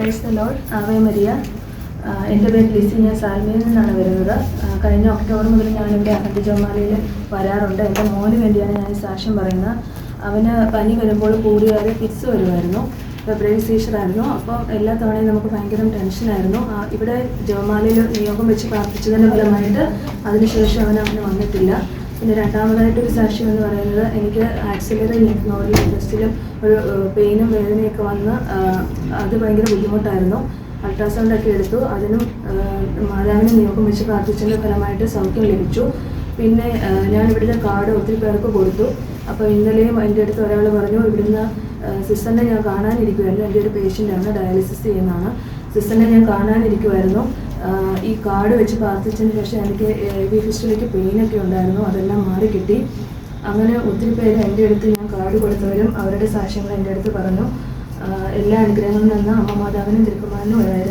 Praise the Lord. Ave Maria. എൻ്റെ പേര് ലിസി. ഞാൻ സാൽമയിൽ നിന്നാണ് വരുന്നത്. കഴിഞ്ഞ ഒക്ടോബർ മുതൽ ഞാനിവിടെ അഹന്തി ജോമാലയിൽ വരാറുണ്ട്. എൻ്റെ മോന് വേണ്ടിയാണ് ഞാൻ സാക്ഷ്യം പറയുന്നത്. അവന് പനി വരുമ്പോൾ കൂടിയാതെ ഫിറ്റ്സ് വരുമായിരുന്നു. ഫെബ്രുവരി സീഷറായിരുന്നു. അപ്പോൾ എല്ലാ തവണയും നമുക്ക് ഭയങ്കര ടെൻഷനായിരുന്നു. ഇവിടെ ജോമാലയിൽ നിയോഗം വെച്ച് പ്രാർത്ഥിച്ചതിൻ്റെ ഫലമായിട്ട് അതിനുശേഷം അവന് വന്നിട്ടില്ല. പിന്നെ രണ്ടാമതായിട്ടൊരു സാക്ഷ്യം എന്ന് പറയുന്നത്, എനിക്ക് ആക്സിലറി ലിംഫ് നോഡിൽ ഇൻട്രസ്റ്റിലും ഒരു പെയിനും വേദനയൊക്കെ വന്ന് അത് ഭയങ്കര ബുദ്ധിമുട്ടായിരുന്നു. അൾട്രാസൗണ്ടൊക്കെ എടുത്തു. അതിനും മാതാവിനെ നിയോഗം വെച്ച് പ്രാർത്ഥിച്ചതിൻ്റെ ഫലമായിട്ട് സൗഖ്യം ലഭിച്ചു. പിന്നെ ഞാൻ ഇവിടുത്തെ കാർഡ് ഒത്തിരി പേർക്ക് കൊടുത്തു. അപ്പോൾ ഇന്നലെയും എൻ്റെ അടുത്ത് ഒരാൾ പറഞ്ഞു, ഇവിടുന്ന് സിസ്റ്ററിനെ ഞാൻ കാണാനിരിക്കുമായിരുന്നു. എൻ്റെ ഒരു പേഷ്യൻ്റാണ്, ഡയാലിസിസ് ചെയ്യുന്നതാണ്. സിസ്റ്ററിനെ ഞാൻ കാണാനിരിക്കുമായിരുന്നു. ഈ കാർഡ് വെച്ച് പ്രാർത്ഥിച്ചതിന് ശേഷം എനിക്ക് AV ഫിസ്റ്റുലയ്ക്ക് പെയിനൊക്കെ ഉണ്ടായിരുന്നു. അതെല്ലാം മാറി കിട്ടി. അങ്ങനെ ഒത്തിരി പേര് എൻ്റെ അടുത്ത് ഞാൻ കാർഡ് കൊടുത്തവരും അവരുടെ സാക്ഷ്യങ്ങൾ എൻ്റെ അടുത്ത് പറഞ്ഞു. എല്ലാ അനുഗ്രഹങ്ങളിൽ നിന്ന് അമ്മ മാതാവിനും തിരുക്കുമാരനും ഉണ്ടായിരുന്നു.